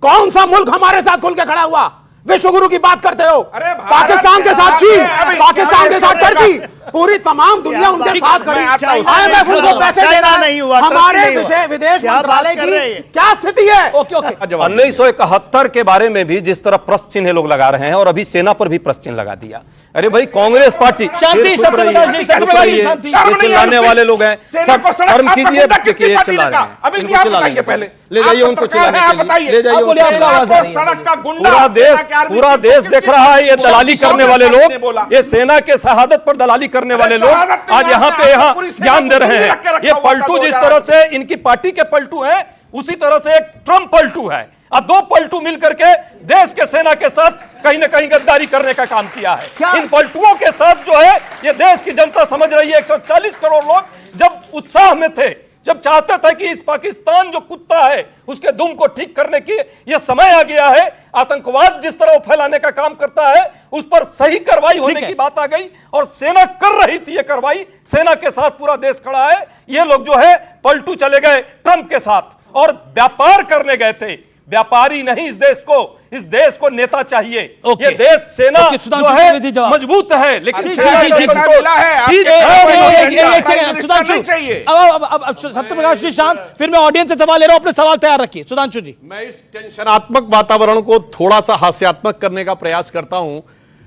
कौन सा मुल्क हमारे साथ खुल के खड़ा हुआ? विश्व गुरु की बात करते हो। पाकिस्तान के साथ चीन, पाकिस्तान के साथ टर्की, पूरी तमाम दुनिया उनके साथ खड़ी। आईएमएफ उनको पैसे दे रहा है। हमारे विदेश मंत्रालय की क्या स्थिति है? 1971 के बारे में भी जिस तरह प्रश्न चिन्ह लोग लगा रहे हैं, और अभी सेना पर भी प्रश्न चिन्ह लगा दिया। अरे भाई, कांग्रेस पार्टी शांति, चिल्लाने वाले लोग हैं, सब शर्म कीजिए, चिल्ला रहे हैं। अभी आप बताइए, पहले ले जाइए उनको चिल्लाने के लिए, ले जाइए। सड़क का गुंडा, पूरा देश देख रहा है ये दलाली करने वाले लोग, ये सेना के शहादत पर दलाली करने वाले लोग आज यहाँ ज्ञान दे रहे हैं। ये पलटू जिस तरह से इनकी पार्टी के पलटू हैं, उसी तरह से एक ट्रंप पलटू है। अब 2 पलटू मिलकर के देश के सेना के साथ कहीं ना कहीं गद्दारी करने का काम किया क्या? है। इन पलटुओं के साथ जो है ये देश की जनता समझ रही है। 140 करोड़ लोग जब उत्साह में थे, जब चाहते थे कि इस पाकिस्तान जो कुत्ता है उसके दुम को ठीक करने की ये समय आ गया है। आतंकवाद जिस तरह फैलाने का काम करता है उस पर सही कार्रवाई होने की बात आ गई और सेना कर रही थी ये कार्रवाई। सेना के साथ पूरा देश खड़ा है। ये लोग जो है पलटू चले गए ट्रंप के साथ और व्यापार करने गए थे। व्यापारी नहीं इस देश को नेता चाहिए। ये देश सेना जो है मजबूत है, लेकिन सत्यप्रकाश जी शांत, फिर मैं ऑडियंस से सवाल ले रहा हूं, अपने सवाल तैयार रखिए। सुधांशु जी, मैं इस टेंशनात्मक वातावरण को थोड़ा सा हास्यात्मक करने का प्रयास करता हूं।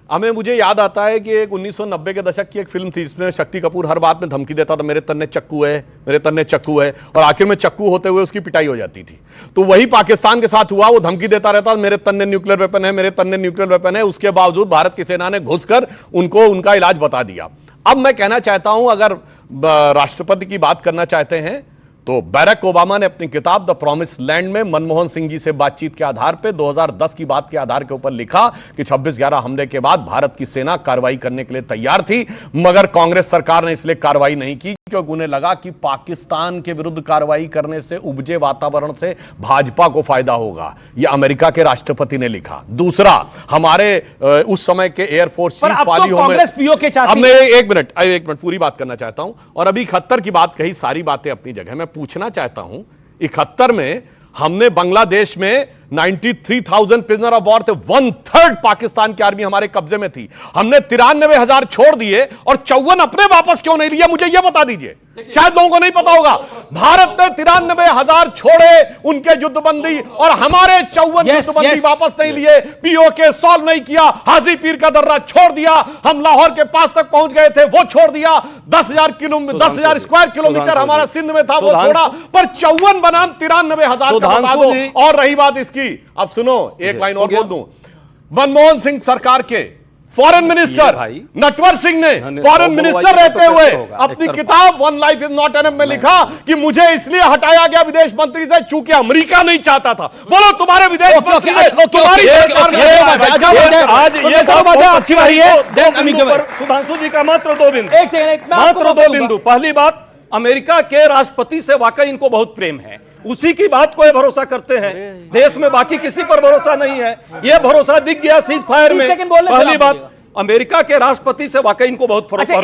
मुझे याद आता है कि एक 1990 के दशक की एक फिल्म थी जिसमें शक्ति कपूर हर बात में धमकी देता था, मेरे तन्ने चक्कू है, मेरे तन्ने चक्कू है, और आखिर में चक्कू होते हुए उसकी पिटाई हो जाती थी। तो वही पाकिस्तान के साथ हुआ, वो धमकी देता रहता, मेरे तन्ने न्यूक्लियर वेपन है, मेरे तन्ने न्यूक्लियर वेपन है। उसके बावजूद भारत की सेना ने घुसकर उनको उनका इलाज बता दिया। अब मैं कहना चाहता हूं, अगर राष्ट्रपति की बात करना चाहते हैं तो बैरक ओबामा ने अपनी किताब द प्रॉमिस लैंड में मनमोहन सिंह जी से बातचीत के आधार पे 2010 की बात के आधार के ऊपर लिखा कि 26/11 हमले के बाद भारत की सेना कार्रवाई करने के लिए तैयार थी, मगर कांग्रेस सरकार ने इसलिए कार्रवाई नहीं की क्योंकि उन्हें लगा कि पाकिस्तान के विरुद्ध कार्रवाई करने से उपजे वातावरण से भाजपा को फायदा होगा। यह अमेरिका के राष्ट्रपति ने लिखा। दूसरा, हमारे उस समय के एयरफोर्स चीफ कांग्रेस पीओ के चाहती है। अब मैं एक मिनट पूरी बात करना चाहता हूं। और अभी 71 की बात कही, सारी बातें अपनी जगह। मैं पूछना चाहता हूं, 71 में हमने बांग्लादेश में 93,000 प्रिजनर ऑफ वॉर थे, 1/3 पाकिस्तान की आर्मी हमारे कब्जे में थी। हमने 93,000 छोड़ दिए और 54 अपने वापस क्यों नहीं लिया, मुझे यह बता दीजिए। शायद लोगों को नहीं पता होगा। भारत ने 93,000 छोड़े उनके युद्धबंदी और हमारे 54 युद्धबंदी वापस नहीं लिए। पीओके सॉल्व नहीं किया, हाजी पीर का दर्रा छोड़ दिया, हम लाहौर के पास तक पहुंच गए थे, वो छोड़ दिया। 10,000 स्क्वायर किलोमीटर हमारा सिंध में था, वो छोड़ा। पर 54 बनाम 93,000 का बता दो। और रही बात इसकी, अब सुनो, एक लाइन और बोल दूं। मनमोहन सिंह सरकार के फॉरेन मिनिस्टर नटवर सिंह ने फॉरेन मिनिस्टर रहते हुए अपनी किताब one life is not enough में लिखा कि मुझे इसलिए हटाया गया विदेश मंत्री से चूंकि अमेरिका नहीं चाहता था। बोलो, तुम्हारे विदेश मंत्री ने तुम्हारी सुधांशु जी का मात्र 2 बिंदु। पहली बात, अमेरिका के राष्ट्रपति से वाकई इनको बहुत प्रेम है, उसी की बात को ये भरोसा करते हैं। देश में बाकी किसी पर भरोसा नहीं है, ये भरोसा दिख गया सीज फायर में। पहली बात, अमेरिका के राष्ट्रपति से वाकई इनको बहुत भरोसा है।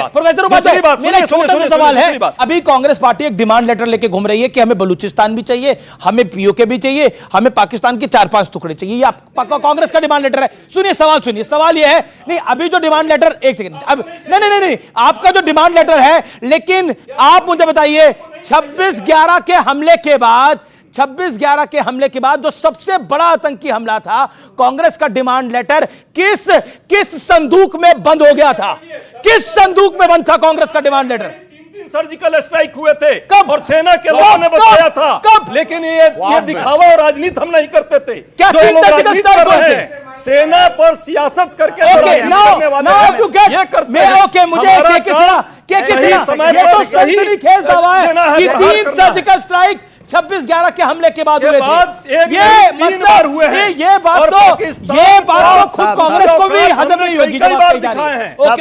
प्रोफेसर उपाध्याय, मेरा छोटा सा सवाल है, अभी कांग्रेस पार्टी एक डिमांड लेटर लेके घूम रही है कि हमें बलूचिस्तान भी चाहिए, हमें पीओके भी चाहिए, हमें पाकिस्तान के 4-5 टुकड़े चाहिए। ये कांग्रेस का डिमांड लेटर है। सुनिए सवाल, सुनिए सवाल ये है, नहीं अभी जो डिमांड लेटर, एक सेकंड, अब नहीं, आपका जो डिमांड लेटर है, लेकिन आप मुझे बताइए 26/11 के हमले के बाद, 26/11 के हमले के बाद जो सबसे बड़ा आतंकी हमला था, कांग्रेस का डिमांड लेटर किस संदूक में बंद हो गया था? किस संदूक में बंद था कांग्रेस का डिमांड लेटर? 3 सर्जिकल स्ट्राइक हुए थे कब? और सेना के लोगों ने बताया था कब? लेकिन ये दिखावा और राजनीति हम नहीं करते थे। क्या 3 सर्जिकल स्ट्राइक हुए थे? सेना पर सियासत करके मुझे समय खेस दावा है कि 3 सर्जिकल स्ट्राइक 26/11 के हमले के बाद हुए थे। ये बात तो खुद कांग्रेस को भी हजम नहीं होगी।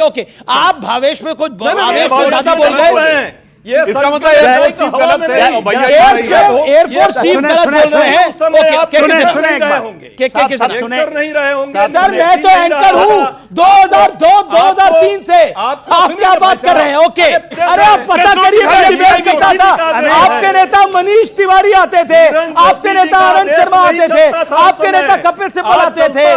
ओके, आप भावेश में कुछ ज्यादा बोल गए। इसका मतलब एयरफोर्स गलत है, एयरफोर्स चीफ गलत बोल रहे हैं। नहीं रहे होंगे सर, मैं तो एंकर हूँ 2002-2003 से। आप क्या बात कर रहे हैं? ओके, अरे आप पता करिए, मैं डिबेट करता था। आपके नेता मनीष तिवारी आते थे, आपके नेता आनंद शर्मा आते थे, आपके नेता कपिल सिब्बल आते थे।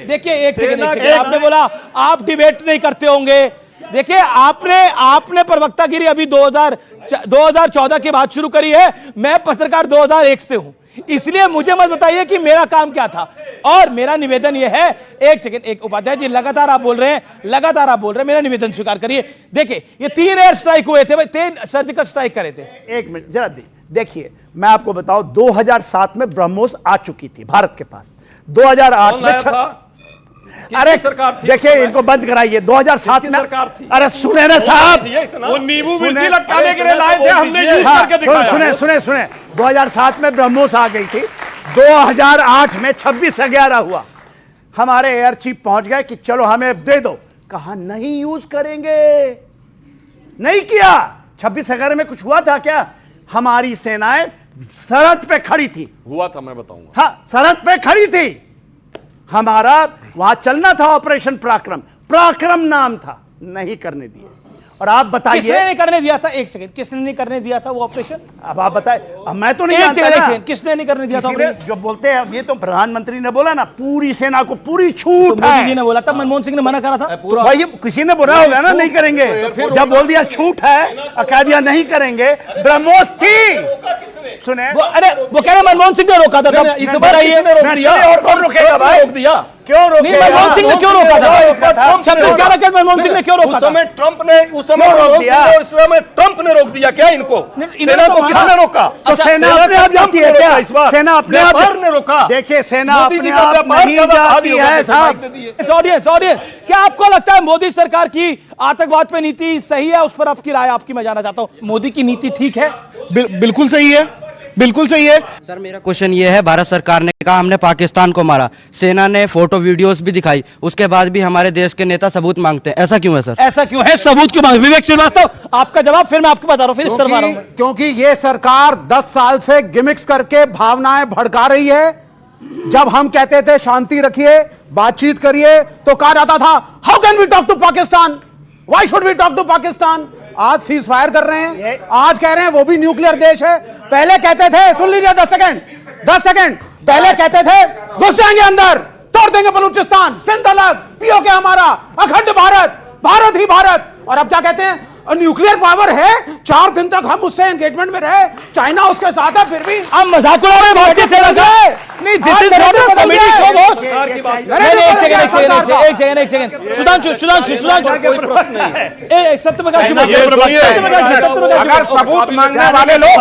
देखिए एक सेकंड, आपने बोला आप डिबेट नहीं करते होंगे। देखिए आपने प्रवक्तागिरी अभी 2014 के बाद शुरू करी है, मैं पत्रकार 2001 से हूं, इसलिए मुझे मत बताइए कि मेरा काम क्या था। और मेरा निवेदन यह है, एक सेकंड, एक उपाध्याय जी लगातार आप बोल रहे हैं, मेरा निवेदन स्वीकार करिए। देखिए ये 3 एयर स्ट्राइक हुए थे, 3 सर्जिकल स्ट्राइक करे थे। एक मिनट जरा देखिए, मैं आपको बताऊं, 2007 में ब्रह्मोस आ चुकी थी भारत के पास। 2008 में अरे सरकार थी, देखिए इनको बंद कराइए। 2007 में सरकार थी। अरे सुने ना साहब, वो नींबू मिर्ची लटकाने के लिए लाए थे, हमने यूज करके दिखाया। सुने 2007 में ब्रह्मोस आ गई थी, 2008 में 26/11 हुआ। हमारे एयर चीफ पहुंच गए कि चलो हमें दे दो, कहा नहीं यूज करेंगे, नहीं किया। 26 अगस्त में कुछ हुआ था क्या? हमारी सेनाएं सरहद पे खड़ी थी, हुआ था, मैं बताऊंगा। हाँ, सरहद पे खड़ी थी, हमारा वहां चलना था ऑपरेशन पराक्रम, पराक्रम नाम था, नहीं करने दिए। और आप बताइए किसने नहीं करने दिया था? एक सेकंड, किसने नहीं करने दिया था वो ऑपरेशन? अब आप बताएं, अब मैं तो नहीं एक जानता सेकंड, ना। किसने नहीं करने दिया था किसी ने ऑपरेशन? जो बोलते हैं, ये तो प्रधानमंत्री ने बोला ना, पूरी सेना को पूरी छूट मोदी जी है। ने बोला था, मनमोहन सिंह ने मना करा था। तो भाई ये किसी ने बोला होगा ना नहीं करेंगे, जब बोल दिया छूट है, कह दिया नहीं करेंगे, ब्रह्मोस थी। सुने, अरे वो कह रहे मनमोहन सिंह ने रोका था तब। इस मैं बार बताइए, किसने रोक दिया? और कौन रोकेगा भाई? रोक दिया क्यों नहीं, रोकेगा? मनमोहन सिंह ने क्यों रोका था? 26/11 के मनमोहन सिंह ने क्यों रोका उस था? समय ट्रंप ने, उस समय क्यों रोक मनमोहन दिया? सिंह ने, उस समय ट्रंप ने रोक दिया क्या इनको? इन्होंने सेना तो को कहा- किसने रोका? तो सेना अपने आप जाती है क्या? इस बार सेना अपने आप व्यापार ने रोका। देखिए, सेना मोदी जी अपने का आप व्यापार नहीं ज्यादा जाती हावी हो है गया, साहब। दे दिए। ऑडियंस, क्या आपको लगता है मोदी सरकार की आतंकवाद पे नीति सही है? उस पर आपकी राय, आपकी मैं जानना चाहता हूं। मोदी की नीति ठीक है? बिल्कुल सही है, बिल्कुल सही है। सर मेरा क्वेश्चन ये है, भारत सरकार ने कहा हमने पाकिस्तान को मारा, सेना ने फोटो वीडियोस भी दिखाई, उसके बाद भी हमारे देश के नेता सबूत मांगते हैं, ऐसा क्यों है सर? ऐसा क्यों है? सबूत क्यों मांगे? विवेक श्रीवास्तव, आपका जवाब, फिर मैं आपको बता रहा हूं, फिर इस तरफ आ रहा हूं। क्योंकि ये सरकार 10 साल से गिमिक्स करके भावनाएं भड़का रही है। जब हम कहते थे शांति रखिए, बातचीत करिए, तो कहा जाता था how can we talk to Pakistan, why should we talk to Pakistan. आज सीज फायर कर रहे हैं, आज कह रहे हैं वो भी न्यूक्लियर देश है। पहले कहते थे, सुन लीजिए 10 सेकंड, पहले कहते थे घुस जाएंगे अंदर, तोड़ देंगे बलूचिस्तान, सिंध अलग, पीओके हमारा, अखंड भारत, भारत ही भारत। और अब क्या कहते हैं? न्यूक्लियर पावर है, 4 दिन तक हम उससे एंगेजमेंट में रहे, चाइना उसके साथ है, फिर भी आप मजाक उड़ा रहे हैं भारतीय सेना का? नहीं, this is not a comedy show boss. एक सेकंड, सुधांशु, कोई प्रश्न नहीं है। एक सत्यप्रकाश जी, अगर सबूत मांगने वाले लोग,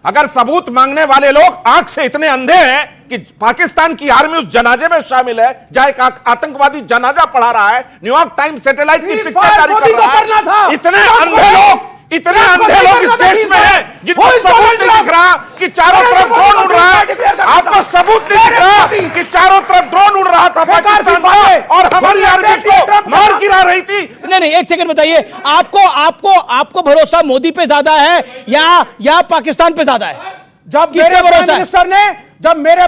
अगर सबूत मांगने वाले लोग आंख से इतने अंधे हैं कि पाकिस्तान की आर्मी उस जनाजे में शामिल है जहां एक आतंकवादी जनाजा पढ़ा रहा है, न्यूयॉर्क टाइम्स सैटेलाइट की पिक्चर जारी कर रहा है, इतने अंधे लोग इस देश में हैं, जिनको सबूत नहीं दिख रहा कि चारों तरफ ड्रोन उड़ रहा है। आपको सबूत नहीं दिख रहा कि चारों तरफ ड्रोन उड़ रहा था पाकिस्तान में और हमारी आर्मी को मार गिरा रही थी। नहीं, एक सेकंड बताइए, आपको भरोसा मोदी पे ज्यादा है या पाकिस्तान पे ज्यादा है? जब मेरे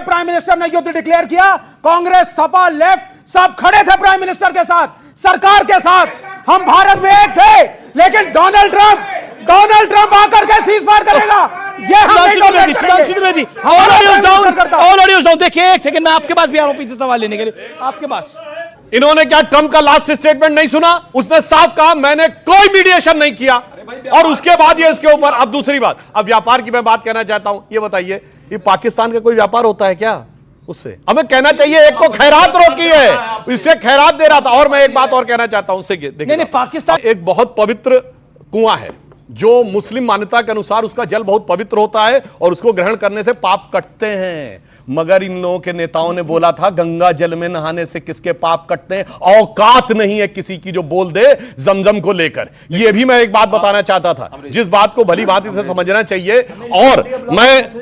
प्राइम मिनिस्टर ने युद्ध डिक्लेयर किया, कांग्रेस, सपा, लेफ्ट सब खड़े थे प्राइम मिनिस्टर के साथ, सरकार के साथ। हम भारत में एक थे, लेकिन डोनाल्ड ट्रंप आकर के सीज फायर करेगा, ये हम नहीं टॉलरेट करेंगे। All audios down. देखिए, एक सेकंड, मैं आपके पास भी आ रहा हूं पीछे सवाल लेने के लिए, आपके पास। इन्होंने क्या ट्रंप का लास्ट स्टेटमेंट नहीं सुना? उसने साफ कहा मैंने कोई मीडिएशन नहीं किया, और उसके बाद ये इसके ऊपर। अब दूसरी बात, अब व्यापार की मैं बात कहना चाहता हूं। ये बताइए, ये पाकिस्तान का कोई व्यापार होता है क्या उससे? हमें कहना चाहिए, एक को खैरात रोकी है, इससे खैरात दे रहा था। और मैं एक बात और कहना चाहता हूं, उससे नहीं, पाकिस्तान एक बहुत पवित्र कुआं है, जो मुस्लिम मान्यता के अनुसार उसका जल बहुत पवित्र होता है और उसको ग्रहण करने से पाप कटते हैं। मगर इन लोगों के नेताओं ने बोला था गंगा जल में नहाने से किसके पाप कटते हैं। औकात नहीं है किसी की जो बोल दे जमजम को लेकर। यह भी मैं एक बात बताना चाहता था, जिस बात को भली भांति से समझना चाहिए। और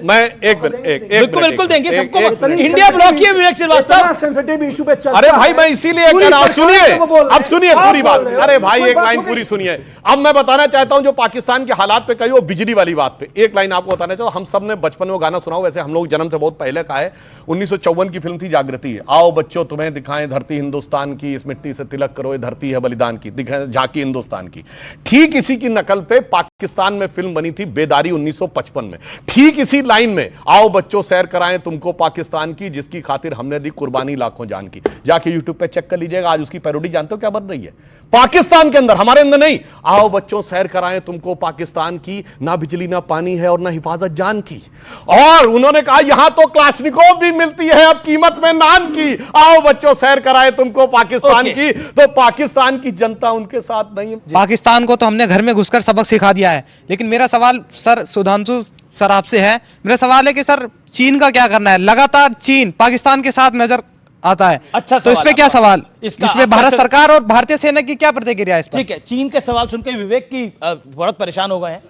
मैं एक बिल्कुल देंगे सबको। इंडिया ब्लॉक की विवेक श्रीवास्तव सेंसिटिव इशू पे चर्चा अरे भाई, मैं इसीलिए कह रहा हूं, सुनिए, अब सुनिए पूरी बात। अरे भाई, एक लाइन पूरी पूरी सुनिए। अब मैं बताना चाहता हूं जो पाकिस्तान के हालात पे कही, वो बिजली वाली बात पे एक लाइन आपको बताना चाहता हूं। हम सब ने बचपन में गाना सुना हो, वैसे हम लोग जन्म से बहुत पहले का है। 1954 की फिल्म थी जागृति। आओ बच्चों तुम्हें दिखाएं धरती हिंदुस्तान की, इस मिट्टी से तिलक करो, ये धरती है बलिदान की, दिखाएं झांकी हिंदुस्तान की। ठीक इसी की नकल पे पाकिस्तान में फिल्म बनी थी बेदारी 1955 में। ठीक इसी लाइन में आओ बच्चों सैर कराएं तुमको पाकिस्तान की, जिसकी खातिर हमने दी कुर्बानी लाखों जान की। जाके यूट्यूब पे चेक कर लीजिएगा, आज उसकी पैरोडी जानते हो क्या बन रही है पाकिस्तान के अंदर, हमारे अंदर नहीं। आओ बच्चों सैर कराएं तुमको पाकिस्तान की, ना बिजली ना पानी है और ना हिफाजत जान की। और उन्होंने कहा यहां तो क्लासनिकोव भी मिलती है अब कीमत में नान की। आओ बच्चों सैर कराएं तुमको पाकिस्तान की। तो पाकिस्तान की जनता उनके साथ नहीं है। पाकिस्तान को तो हमने घर में घुसकर सबक सिखा दिया है, लेकिन मेरा सवाल सर सुधांशु सर आपसे है। मेरा सवाल है कि सर चीन का क्या करना है? लगातार चीन पाकिस्तान के साथ नजर आता है। अच्छा, तो इस पे क्या सवाल, इसमें भारत अच्छा, सरकार और भारतीय सेना की क्या प्रतिक्रिया है इस पर? ठीक है, चीन के सवाल सुनकर विवेक की बहुत परेशान हो गए हैं।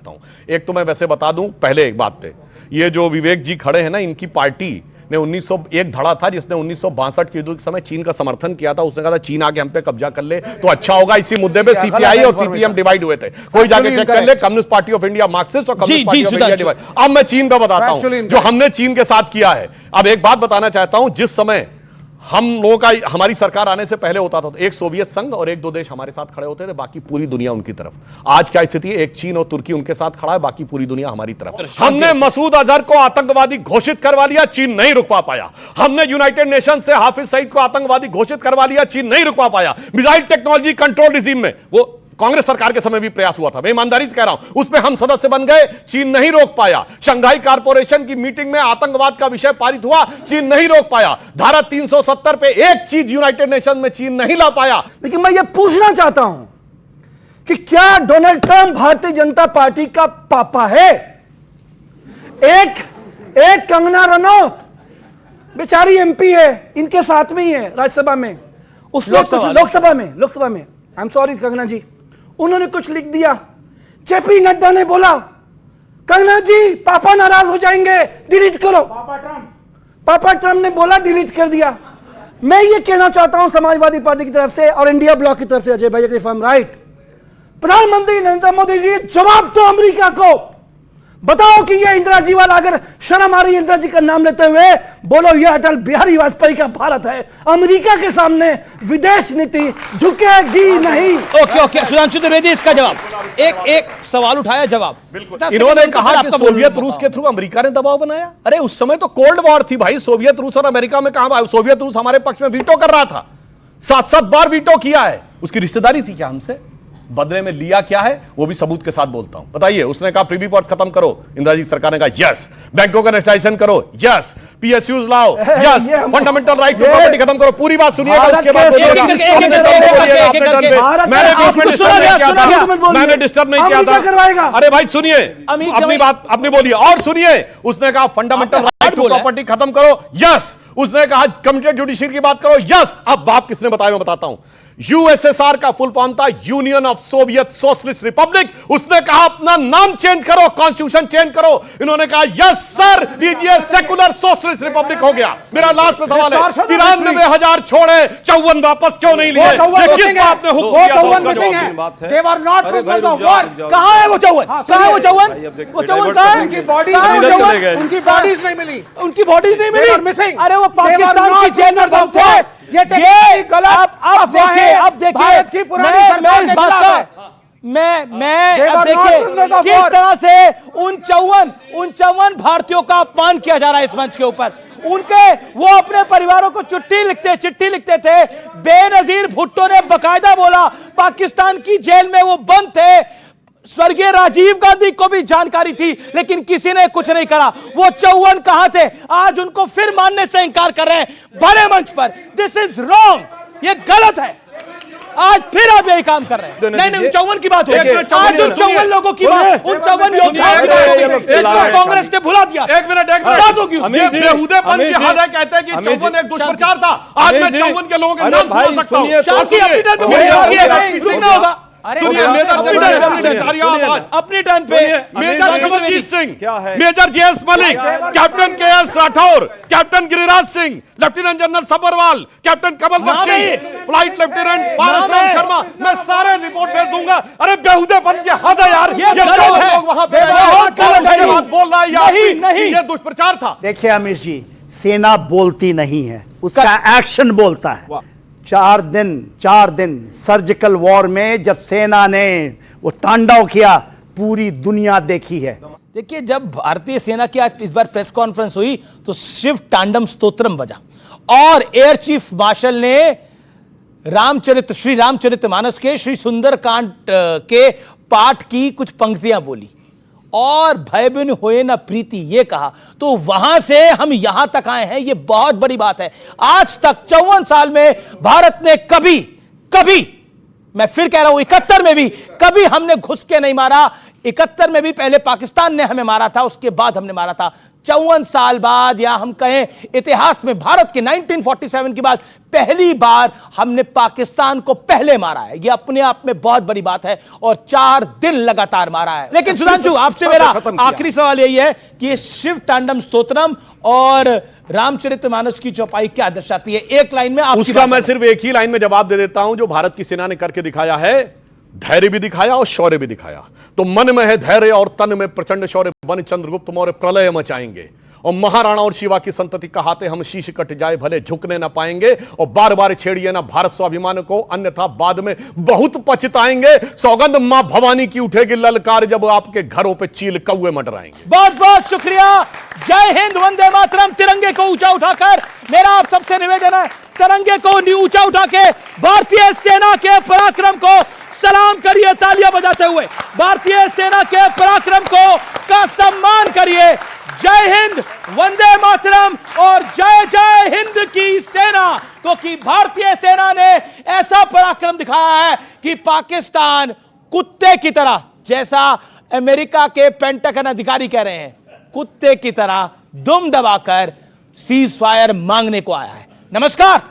एक तो मैं वैसे बता दूं पहले एक बात पे, ये जो विवेक जी खड़े हैं ना, इनकी पार्टी ने 1901 धड़ा था जिसने 1962 के युद्ध के समय चीन का समर्थन किया था। उसने कहा था चीन आके हम पे कब्जा कर ले तो अच्छा होगा। इसी मुद्दे पे सीपीआई और सीपीएम डिवाइड हुए थे। कोई जाके चेक कर ले, Communist Party of India Marxist और Communist Party of India divide. अब मैं चीन पे बताता हूं जो हमने चीन के साथ किया है। अब एक बात बताना चाहता हूं, जिस समय हम लोगों का, हमारी सरकार आने से पहले होता था तो एक सोवियत संघ और एक दो देश हमारे साथ खड़े होते थे, बाकी पूरी दुनिया उनकी तरफ। आज क्या स्थिति है? एक चीन और तुर्की उनके साथ खड़ा है, बाकी पूरी दुनिया हमारी तरफ। हमने मसूद अजहर को आतंकवादी घोषित करवा लिया, चीन नहीं रुकवा पाया। हमने यूनाइटेड नेशन से हाफिज सईद को आतंकवादी घोषित करवा लिया, चीन नहीं रुकवा पाया। मिसाइल टेक्नोलॉजी कंट्रोल रिजीम में वो कांग्रेस सरकार के समय भी प्रयास हुआ था, मैं ईमानदारी से कह रहा हूं, उसमें हम सदस्य बन गए, चीन नहीं रोक पाया। शंघाई कॉर्पोरेशन की मीटिंग में आतंकवाद का विषय पारित हुआ, चीन नहीं रोक पाया। धारा 370 पे एक चीज यूनाइटेड नेशन में चीन नहीं ला पाया। लेकिन मैं ये पूछना चाहता हूं कि क्या Donald Trump Bharatiya Janata party का पापा है? एक कंगना रनौत बेचारी एमपी है, इनके साथ में ही है राज्यसभा में, उस लोकसभा में आई एम सॉरी कंगना जी, उन्होंने कुछ लिख दिया। जेपी नड्डा ने बोला कंगना जी पापा नाराज हो जाएंगे, डिलीट करो। पापा ट्रंप ने बोला, डिलीट कर दिया। मैं ये कहना चाहता हूं समाजवादी पार्टी की तरफ से और इंडिया ब्लॉक की तरफ से, अजय भाई इफ आई एम राइट, प्रधानमंत्री नरेंद्र मोदी जी जवाब दो अमेरिका को, बताओ कि ये इंदिरा जी वाला, अगर शर्म आ रही है इंदिरा जी का नाम लेते हुए, बोलो ये अटल बिहारी वाजपेयी का भारत है। अमेरिका के सामने विदेश नीति झुकेगी नहीं। ओके सुधांशु त्रिवेदी, इसका जवाब एक सवाल उठाया, जवाब बिल्कुल। इन्होंने कहा कि सोवियत रूस के थ्रू अमेरिका ने दबाव बनाया। अरे उस समय तो कोल्ड वॉर थी भाई, सोवियत रूस और अमेरिका में कहां? सोवियत रूस हमारे पक्ष में वीटो कर रहा था, 7-7 बार वीटो किया है। उसकी रिश्तेदारी थी क्या हमसे? बदले में लिया क्या है वो भी सबूत के साथ बोलता हूं। बताइए, उसने कहा प्रीवी पोर्ट खत्म करो, इंदिरा जी सरकार ने कहा यस। बैंकों का नेशनलाइजेशन करो, यस। पीएसयूज लाओ, yes. Fundamental right to property खत्म करो। पूरी बात सुनिएगा, उसके बाद मैंने डिस्टर्ब नहीं किया था। अरे भाई सुनिए, अपनी बात अपनी बोलिए और सुनिए। उसने कहा फंडामेंटल राइट टू प्रॉपर्टी खत्म करो, यस। उसने कहा कमिटेड जुडिशरी की बात करो, यस। अब बात किसने बताया मैं बताता हूं। यूएसएसआर का फुल फॉर्म था union of Soviet socialist Republic. उसने कहा अपना नाम चेंज करो, कॉन्स्टिट्यूशन चेंज करो। इन्होंने कहा यस सर, लीजिए सेकुलर सोशलिस्ट रिपब्लिक हो गया। मेरा लास्ट में सवाल है, 93,000 छोड़े, 54 वापस क्यों नहीं लिए? किस बात ने हुक्म दिया? They were not prisoners of war. कहां है वो 54? कहां है वो 54? वो 54 कहां है? उनकी बॉडीज नहीं मिली। उनकी बॉडीज नहीं मिली। मिसिंग। अरे वो पाकिस्तान की जेल में बंद थे। ये गलत। अब देखिए भारत की पुरानी सरकार इस बात का मैं अब देखिए किस तरह से उन 54 भारतीयों का अपमान किया जा रहा है इस मंच के ऊपर। उनके वो अपने परिवारों को चिट्ठी लिखते थे। बेनजीर भुट्टो ने बकायदा बोला पाकिस्तान की जेल में वो बंद थे। स्वर्गीय राजीव गांधी को भी जानकारी थी, लेकिन किसी ने कुछ नहीं करा। वो 54 कहां थे? आज उनको फिर मानने से इंकार कर रहे हैं बड़े मंच पर। दिस इज रॉन्ग, ये गलत है। आज फिर आप यही काम कर रहे हैं। नहीं 54 की बात हो, आज उन 54 लोगों की बात, उन 54 योद्धाओं की बात होगी जिसको कांग्रेस ने भुला दिया। एक मिनट बात होगी। बेहुदेपन की हद है, कहते हैं कि 54 एक दुष्प्रचार था। आज मैं 54 के लोगों के नाम बोल सकता हूं। शांति अपनी टर्न पे रुकना होगा। अपनी टर्न पे Major Kamaljeet Singh, Major JS Malik, Captain KS Rathore, Captain Giriraj Singh, Lieutenant General Sabharwal, Captain Kamal Bakshi, Flight Lieutenant Paras Ram Sharma, मैं सारे रिपोर्ट भेज दूंगा। अरे बेहुदेपन की हद है यार, ये गलत है। वहां पे बोल रहा है नहीं, ये दुष्प्रचार था। देखिए अमित जी, सेना बोलती नहीं है, उसका एक्शन बोलता है। 4 दिन सर्जिकल वॉर में जब सेना ने वो तांडव किया, पूरी दुनिया देखी है। देखिए, जब भारतीय सेना की आज इस बार प्रेस कॉन्फ्रेंस हुई तो शिव तांडव स्तोत्रम बजा और एयर चीफ मार्शल ने श्री रामचरितमानस के श्री सुंदरकांड के पाठ की कुछ पंक्तियां बोली और भय बिन होए न प्रीति ये कहा। तो वहां से हम यहां तक आए हैं, ये बहुत बड़ी बात है। आज तक 54 साल में भारत ने कभी, मैं फिर कह रहा हूं 71 में भी कभी हमने घुस के नहीं मारा। 71 में भी पहले पाकिस्तान ने हमें मारा था, उसके बाद हमने मारा था। 54 साल बाद, या हम कहें इतिहास में भारत के 1947 के बाद पहली बार हमने पाकिस्तान को पहले मारा है। यह अपने आप में बहुत बड़ी बात है, और 4 दिन लगातार मारा है। लेकिन सुधांशु, आपसे मेरा आखिरी सवाल यही है कि ये शिव तांडव स्तोत्रम और रामचरितमानस की चौपाई क्या दर्शाती है? एक लाइन में आपकी उसका मैं सिर्फ एक ही लाइन में जवाब दे देता हूं, जो भारत की सेना ने करके दिखाया है। धैर्य भी दिखाया और शौर्य भी दिखाया। तो मन में है धैर्य और तन में प्रचंड शौर्य, बन चंद्रगुप्त मौर्य प्रलय मचाएंगे, और महाराणा और शिवा की संतति कहाते हम शीश कट जाए भले झुकने ना पाएंगे। और बार बार छेड़िए ना भारत स्वाभिमान को, अन्यथा बाद में बहुत पछताएंगे। सौगंध मां भवानी की उठेगी ललकार, जब आपके घरों पे चील कौए मंडराएंगे। बहुत बहुत शुक्रिया। जय हिंद, वंदे मातरम। तिरंगे को ऊंचा उठाकर मेरा आप सबसे निवेदन है, तिरंगे को ऊंचा उठा के भारतीय सेना के पराक्रम को सलाम करिए, तालियां बजाते हुए भारतीय सेना के पराक्रम को का सम्मान करिए। जय हिंद, वंदे मातरम और जय जय हिंद की सेना, क्योंकि भारतीय सेना ने ऐसा पराक्रम दिखाया है कि पाकिस्तान कुत्ते की तरह, जैसा अमेरिका के पेंटागन अधिकारी कह रहे हैं, कुत्ते की तरह दुम दबाकर सीज फायर मांगने को आया है। नमस्कार।